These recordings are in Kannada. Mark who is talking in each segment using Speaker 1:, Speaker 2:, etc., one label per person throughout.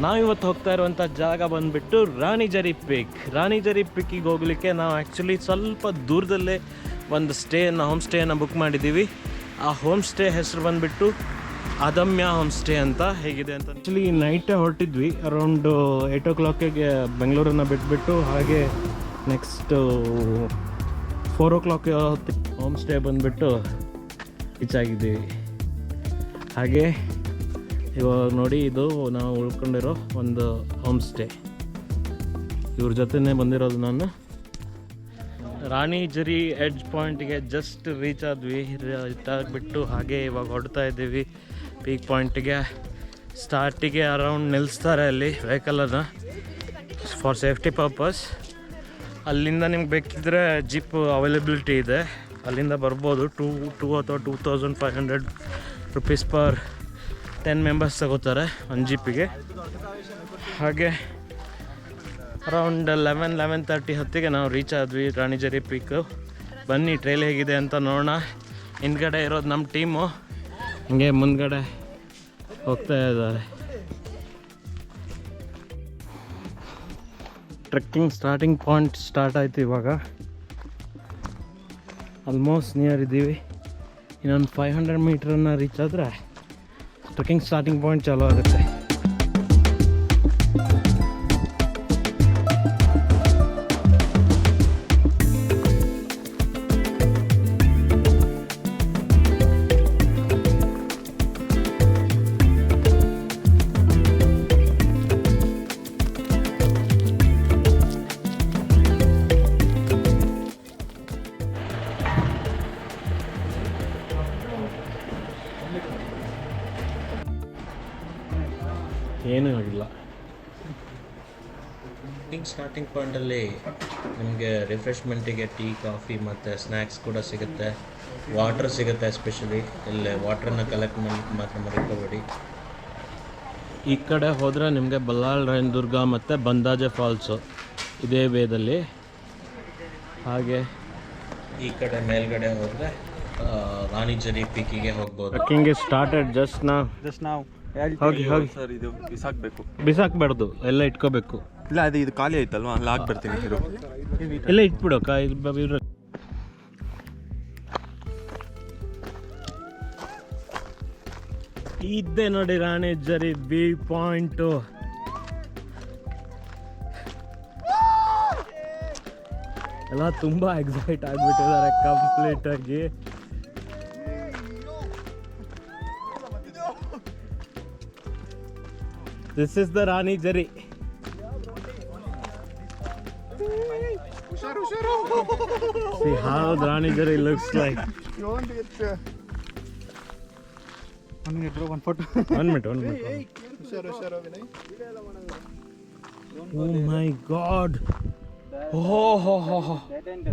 Speaker 1: ನಾವಿವತ್ತು ಹೋಗ್ತಾ ಇರುವಂಥ ಜಾಗ ಬಂದುಬಿಟ್ಟು ರಾಣಿಜರಿ ಪೀಕ್. ರಾಣಿಜರಿ ಪೀಕಿಗೆ ಹೋಗಲಿಕ್ಕೆ ನಾವು ಆ್ಯಕ್ಚುಲಿ ಸ್ವಲ್ಪ ದೂರದಲ್ಲೇ ಒಂದು ಹೋಮ್ ಸ್ಟೇಯನ್ನು ಬುಕ್ ಮಾಡಿದ್ದೀವಿ. ಆ ಹೋಮ್ ಸ್ಟೇ ಹೆಸರು ಬಂದುಬಿಟ್ಟು ಅದಮ್ಯ ಹೋಮ್ ಸ್ಟೇ ಅಂತ. ಹೇಗಿದೆ ಅಂತ ಆ್ಯಕ್ಚುಲಿ ನೈಟೇ ಹೊರಟಿದ್ವಿ, ಅರೌಂಡ್ 8 o'clock ಬೆಂಗಳೂರನ್ನು ಬಿಟ್ಬಿಟ್ಟು ಹಾಗೆ ನೆಕ್ಸ್ಟ್ 4 o'clock ಹೋಮ್ ಸ್ಟೇ ಬಂದುಬಿಟ್ಟು ರೀಚ್ ಆಗಿದ್ದೀವಿ. ಹಾಗೆ ಇವಾಗ ನೋಡಿ, ಇದು ನಾವು ಉಳ್ಕೊಂಡಿರೋ ಒಂದು ಹೋಮ್ ಸ್ಟೇ. ಇವ್ರ ಜೊತೆನೇ ಬಂದಿರೋದು ನಾನು. ರಾಣಿಜರಿ ಎಡ್ಜ್ ಪಾಯಿಂಟಿಗೆ ಜಸ್ಟ್ ರೀಚ್ ಆದ್ವಿ. ಆಗಿಬಿಟ್ಟು ಹಾಗೆ ಇವಾಗ ಹೊಡ್ತಾ ಇದ್ದೀವಿ ಪೀಕ್ ಪಾಯಿಂಟಿಗೆ. ಸ್ಟಾರ್ಟಿಗೆ ಅರೌಂಡ್ ನಿಲ್ಲಿಸ್ತಾರೆ ಅಲ್ಲಿ ವೆಹಿಕಲನ್ನು ಫಾರ್ ಸೇಫ್ಟಿ ಪರ್ಪಸ್. ಅಲ್ಲಿಂದ ನಿಮ್ಗೆ ಬೇಕಿದ್ದರೆ ಜೀಪ್ ಅವೈಲಬಿಲಿಟಿ ಇದೆ, ಅಲ್ಲಿಂದ ಬರ್ಬೋದು. 2 ಅಥವಾ 2500 rupees ಪರ್ 10 members ತಗೋತಾರೆ ಒಂದು ಜೀಪಿಗೆ. ಹಾಗೆ ಅರೌಂಡ್ 11-11:30 ಹೊತ್ತಿಗೆ ನಾವು ರೀಚ್ ಆದ್ವಿ ರಾಣಿಜರಿ ಪೀಕು. ಬನ್ನಿ ಟ್ರೈಲ್ ಹೇಗಿದೆ ಅಂತ ನೋಡೋಣ. ಹಿಂದ್ಗಡೆ ಇರೋದು ನಮ್ಮ ಟೀಮು, ಹಂಗೆ ಮುಂದ್ಗಡೆ ಹೋಗ್ತಾ ಇದ್ದಾರೆ. ಟ್ರೆಕ್ಕಿಂಗ್ ಸ್ಟಾರ್ಟಿಂಗ್ ಪಾಯಿಂಟ್ ಸ್ಟಾರ್ಟ್ ಆಯಿತು. ಇವಾಗ ಆಲ್ಮೋಸ್ಟ್ ನಿಯರ್ ಇದ್ದೀವಿ. ಇನ್ನೊಂದು 500 ಮೀಟ್ರನ್ನು ರೀಚ್ ಆದರೆ ಟ್ರೆಕ್ಕಿಂಗ್ ಸ್ಟಾರ್ಟಿಂಗ್ ಪಾಯಿಂಟ್ ಚಾಲೂ ಆಗುತ್ತೆ. ಏನೂ ಆಗಿಲ್ಲ. ಸ್ಟಾರ್ಟಿಂಗ್ ಪಾಯಿಂಟಲ್ಲಿ ನಿಮಗೆ ರಿಫ್ರೆಶ್ಮೆಂಟಿಗೆ ಟೀ, ಕಾಫಿ ಮತ್ತು ಸ್ನ್ಯಾಕ್ಸ್ ಕೂಡ ಸಿಗುತ್ತೆ. ವಾಟರ್ ಸಿಗುತ್ತೆ. ಎಸ್ಪೆಷಲಿ ಇಲ್ಲೇ ವಾಟ್ರನ್ನ ಕಲೆಕ್ಟ್ ಮಾಡಿ ಮಾತ್ರ ಮರಿಕೋಬೇಡಿ. ಈ ಕಡೆ ಹೋದರೆ ನಿಮಗೆ ಬಲ್ಲಾಳ್ ದುರ್ಗ ಮತ್ತು ಬಂದಾಜೆ ಫಾಲ್ಸು ಇದೇ ವೇದಲ್ಲಿ. ಹಾಗೆ ಈ ಕಡೆ ಮೇಲ್ಗಡೆ ಹೋದರೆ ರಾಣಿಜರಿ ಪೀಕಿಗೆ ಹೋಗ್ಬೋದು. ಟ್ರೆಕ್ಕಿಂಗ್ ಸ್ಟಾರ್ಟೆಡ್ ಜಸ್ಟ್ ನಾವು ಹೋಗಿ
Speaker 2: ಸರ್, ಇದು ಬಿಸಾಕಬೇಕು.
Speaker 1: ಬಿಸಾಕ್ಬಾರ್ದು, ಎಲ್ಲ ಇಟ್ಕೋಬೇಕು.
Speaker 2: ಇಲ್ಲ, ಇದು ಖಾಲಿ ಆಯ್ತಲ್ವಾ, ಅಲ್ಲಿ ಹಾಕ್ಬರ್ತೀನಿ.
Speaker 1: ಎಲ್ಲ ಇಟ್ಬಿಡು. ಇದ್ದೆ ನೋಡಿ ರಾಣಿಜರಿ ವ್ಯೂ ಪಾಯಿಂಟು. ಎಲ್ಲ ತುಂಬ ಎಕ್ಸೈಟ್ ಆಗಿಬಿಟ್ಟಿದ್ದಾರೆ ಕಂಪ್ಲೀಟಾಗಿ. This is the Ranijari. See how the Ranijari looks like.
Speaker 3: You want to get 1 minute bro, 1 photo.
Speaker 1: 1 minute.
Speaker 3: Usharo, Vinay.
Speaker 1: Oh my God. Oh.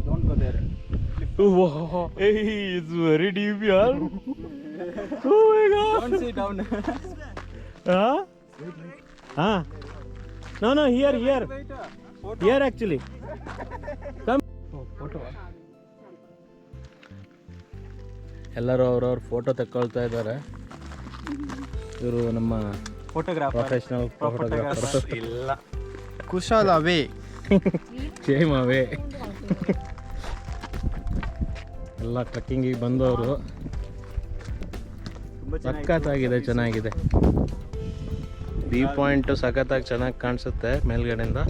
Speaker 3: Don't go there.
Speaker 1: Oh. Hey, it's very deep, yaar. Oh my God.
Speaker 3: Don't sit down.
Speaker 1: Huh? No, here. Here actually. Come.
Speaker 3: Photo.
Speaker 1: ಎಲ್ಲರೂ ಅವ್ರವ್ರ ಫೋಟೋ ತಗೊಳ್ತಾ ಇದ್ದಾರೆ. ಇವರು ನಮ್ಮ ಪ್ರೊಫೆಷನಲ್ ಫೋಟೋಗ್ರಾಫರ್.
Speaker 3: ಇಲ್ಲ, ಕುಶಲವೇ
Speaker 1: ಕ್ಷೇಮವೇ. ಎಲ್ಲ ಟ್ರೆಕ್ಕಿಂಗಿಗೆ ಬಂದವರು. ಸಖತ್ತಾಗಿದೆ, ಚೆನ್ನಾಗಿದೆ. ವ್ಯೂ ಪಾಯಿಂಟು ಸಖತ್ತಾಗಿ ಚೆನ್ನಾಗಿ ಕಾಣಿಸುತ್ತೆ ಮೇಲ್ಗಡೆಯಿಂದ.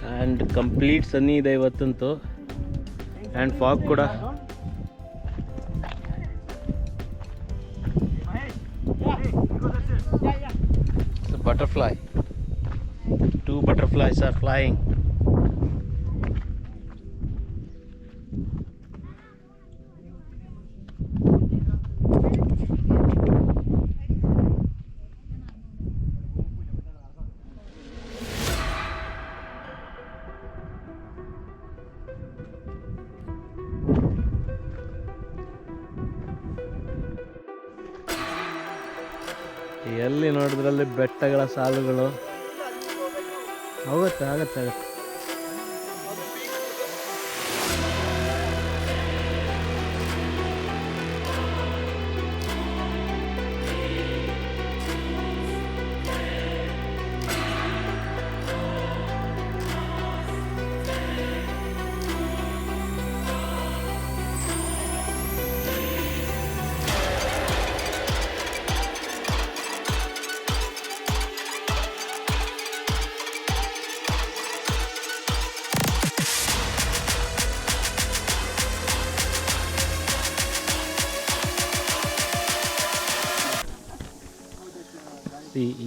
Speaker 1: ಆ್ಯಂಡ್ ಕಂಪ್ಲೀಟ್ ಸನ್ನಿ ಇದೆ ಇವತ್ತಂತೂ. ಆ್ಯಂಡ್ ಫಾಗ್ ಕೂಡ. ಬಟರ್ಫ್ಲೈ. 2 butterflies are flying. ಎಲ್ಲಿ ನೋಡಿದ್ರಲ್ಲಿ ಬೆಟ್ಟಗಳ ಸಾಲುಗಳು. ಆಗುತ್ತೆ.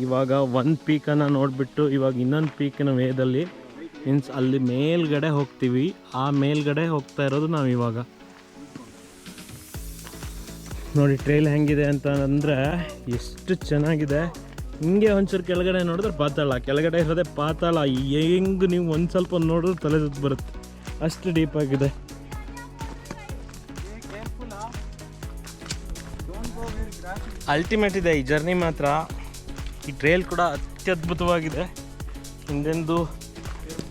Speaker 1: ಇವಾಗ ಒಂದು ಪೀಕನ್ನು ನೋಡಿಬಿಟ್ಟು ಇವಾಗ ಇನ್ನೊಂದು ಪೀಕಿನ ವೇದಲ್ಲಿ ಮೀನ್ಸ್ ಅಲ್ಲಿ ಮೇಲ್ಗಡೆ ಹೋಗ್ತೀವಿ. ಆ ಮೇಲ್ಗಡೆ ಹೋಗ್ತಾ ಇರೋದು ನಾವು ಇವಾಗ. ನೋಡಿ ಟ್ರೈಲ್ ಹೆಂಗಿದೆ ಅಂತ ಅಂದರೆ ಎಷ್ಟು ಚೆನ್ನಾಗಿದೆ. ಹಿಂಗೆ ಒಂಚೂರು ಕೆಳಗಡೆ ನೋಡಿದ್ರೆ ಪಾತಾಳ, ಕೆಳಗಡೆ ಇರೋದೇ ಪಾತಾಳ. ಹೆಂಗೆ ನೀವು ಒಂದು ಸ್ವಲ್ಪ ನೋಡಿದ್ರೆ ತಲೆ ಸುತ್ತ ಬರುತ್ತೆ, ಅಷ್ಟು ಡೀಪಾಗಿದೆ. ಅಲ್ಟಿಮೇಟ್ ಇದೆ ಈ ಜರ್ನಿ ಮಾತ್ರ. ಈ ಟ್ರೈಲ್ ಕೂಡ ಅತ್ಯದ್ಭುತವಾಗಿದೆ. ಹಿಂದೆಂದು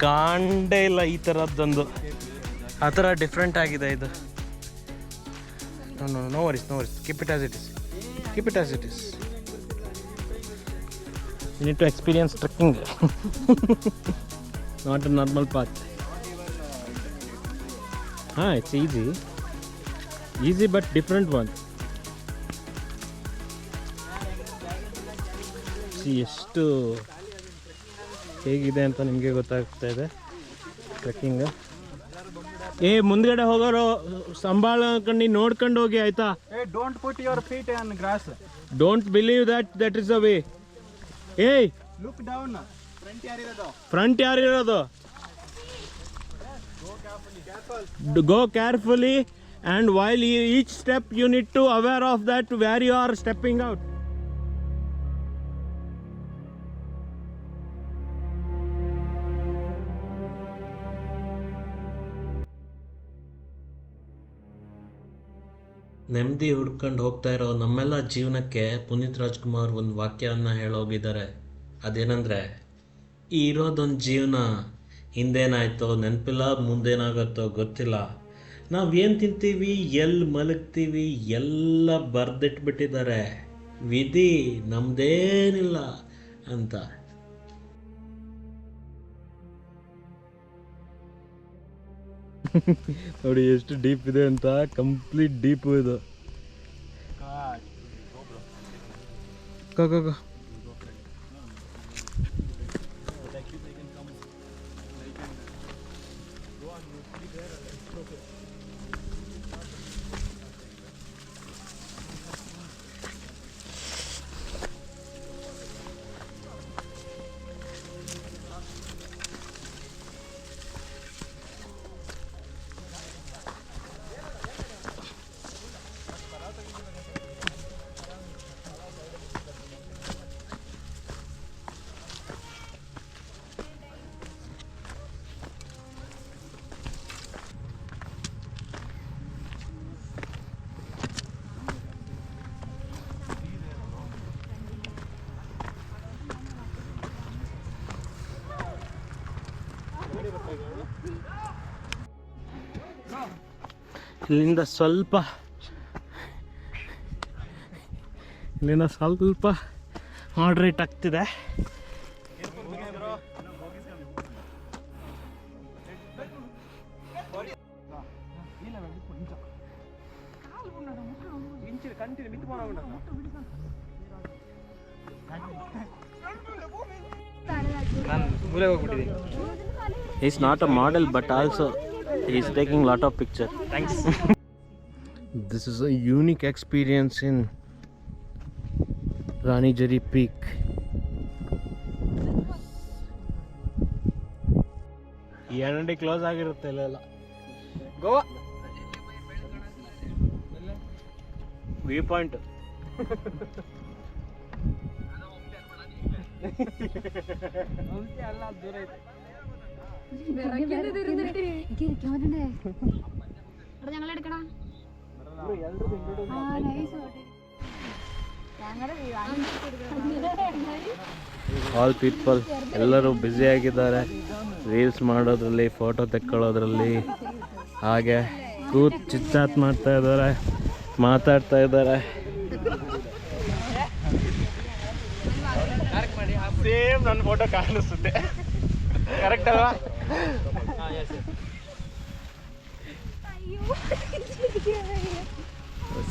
Speaker 1: ಕಾಣೇ ಇಲ್ಲ ಈ ಥರದ್ದೊಂದು. ಆ ಥರ ಡಿಫ್ರೆಂಟ್ ಆಗಿದೆ ಇದು. No worries keep it as it is. You need to experience trekking. Not a normal path. It's easy but different one. See, ಎಷ್ಟು ಹೇಗಿದೆ ಅಂತ ನಿಮಗೆ ಗೊತ್ತಾಗ್ತಾ ಇದೆ ಟ್ರೆಕ್ಕಿಂಗ್. ಮುಂದ್ಗಡೆ ಹೋಗೋರು ಸಂಭಾಳ್ಕೊಂಡು ನೋಡ್ಕೊಂಡು ಹೋಗಿ ಆಯ್ತಾ.
Speaker 3: Don't put your feet on grass.
Speaker 1: Don't believe that is the way.
Speaker 3: Look down.
Speaker 1: Front ಯಾರಿರೋದು? Go carefully and while each step you need to aware of that where you are stepping out. ನೆಮ್ಮದಿ ಹುಡ್ಕೊಂಡು ಹೋಗ್ತಾ ಇರೋ ನಮ್ಮೆಲ್ಲ ಜೀವನಕ್ಕೆ ಪುನೀತ್ ರಾಜ್ಕುಮಾರ್ ಒಂದು ವಾಕ್ಯವನ್ನು ಹೇಳೋಗಿದ್ದಾರೆ. ಅದೇನೆಂದರೆ, ಇರೋದೊಂದು ಜೀವನ, ಹಿಂದೇನಾಯ್ತೋ ನೆನಪಿಲ್ಲ, ಮುಂದೇನಾಗುತ್ತೋ ಗೊತ್ತಿಲ್ಲ. ನಾವೇನು ತಿಂತೀವಿ, ಎಲ್ಲಿ ಮಲಗ್ತೀವಿ ಎಲ್ಲ ಬರೆದಿಟ್ಬಿಟ್ಟಿದ್ದಾರೆ. ವಿಧಿ ನಮ್ಮದೇನಿಲ್ಲ ಅಂತ. ನೋಡಿ ಎಷ್ಟು ಡೀಪ್ ಇದೆ ಅಂತ. ಕಂಪ್ಲೀಟ್ ಡೀಪ್ ಇದು. ಗೋ. ಇಲ್ಲಿಂದ ಸ್ವಲ್ಪ ಮಾಡ್ರೇಟ್ ಆಗ್ತಿದೆ. He's not a model but also he's taking lot of picture. Thanks. This is a unique experience in Ranijari Peak. ಈ ಅಂಗಡಿ ಕ್ಲೋಸ್ ಆಗಿರುತ್ತೆ ಇಲ್ಲೆಲ್ಲ. Goa view point. All people ಎಲ್ಲರೂ ಬ್ಯುಸಿ ಆಗಿದ್ದಾರೆ ರೀಲ್ಸ್ ಮಾಡೋದ್ರಲ್ಲಿ, ಫೋಟೋ ತೆಕ್ಕೊಳ್ಳೋದ್ರಲ್ಲಿ, ಹಾಗೆ ಕೂತ್ ಚಿಚ್ಚಾತ್ ಮಾಡ್ತಾ ಇದ್ದಾರೆ, ಮಾತಾಡ್ತಾ ಇದ್ದಾರೆ. ಸೇಮ್ ನನ್ನ ಫೋಟೋ ಕಾಣಿಸುತ್ತೆ, ಕರೆಕ್ಟ್ ಅಲ್ವಾ?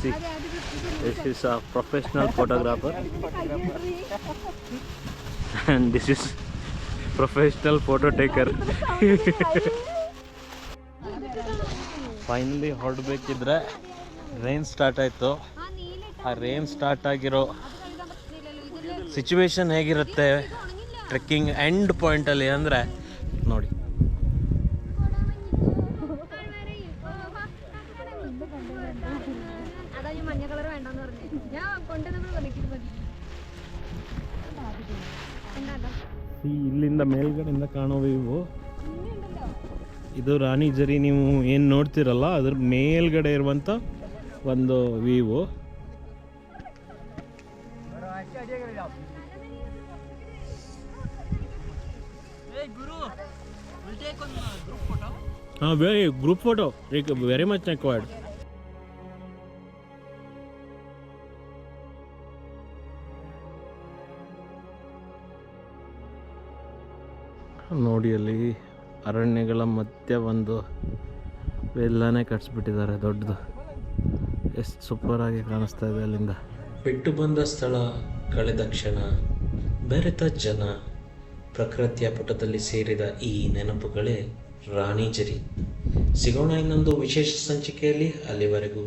Speaker 1: See, this is a professional photographer and this is professional photo taker. Finally ಹೊರಡಬೇಕಿದ್ರೆ ರೈನ್ ಸ್ಟಾರ್ಟ್ ಆಯಿತು. ಆ ರೈನ್ ಸ್ಟಾರ್ಟ್ ಆಗಿರೋ ಸಿಚುವೇಶನ್ ಹೇಗಿರುತ್ತೆ ಟ್ರೆಕ್ಕಿಂಗ್ ಎಂಡ್ ಪಾಯಿಂಟಲ್ಲಿ ಅಂದರೆ ನೋಡಿ. ಇಲ್ಲಿಂದ ಮೇಲ್ಗಡೆಯಿಂದ ಕಾಣೋ ವ್ಯೂ ಇದು ರಾಣಿ ಜರಿ. ನೀವು ಏನು ನೋಡ್ತಿರಲ್ಲ ಅದ್ರ ಮೇಲ್ಗಡೆ ಇರುವಂಥ ಒಂದು ವ್ಯೂ. ಹಾಂ, group photo very much required. ನೋಡಿ ಅಲ್ಲಿ ಅರಣ್ಯಗಳ ಮಧ್ಯೆ ಒಂದು ಎಲ್ಲನೇ ಕಟ್ಸ್ಬಿಟ್ಟಿದ್ದಾರೆ ದೊಡ್ಡದು. ಎಷ್ಟು ಸೂಪರಾಗಿ ಕಾಣಿಸ್ತಾ ಇದೆ ಅಲ್ಲಿಂದ. ಬಿಟ್ಟು ಬಂದ ಸ್ಥಳ, ಕಳೆದ ಕ್ಷಣ, ಬೆರೆತ ಜನ, ಪ್ರಕೃತಿಯ ಪುಟದಲ್ಲಿ ಸೇರಿದ ಈ ನೆನಪುಗಳೇ ರಾಣಿ ಜರಿ. ಸಿಗೋಣ ಇನ್ನೊಂದು ವಿಶೇಷ ಸಂಚಿಕೆಯಲ್ಲಿ. ಅಲ್ಲಿವರೆಗೂ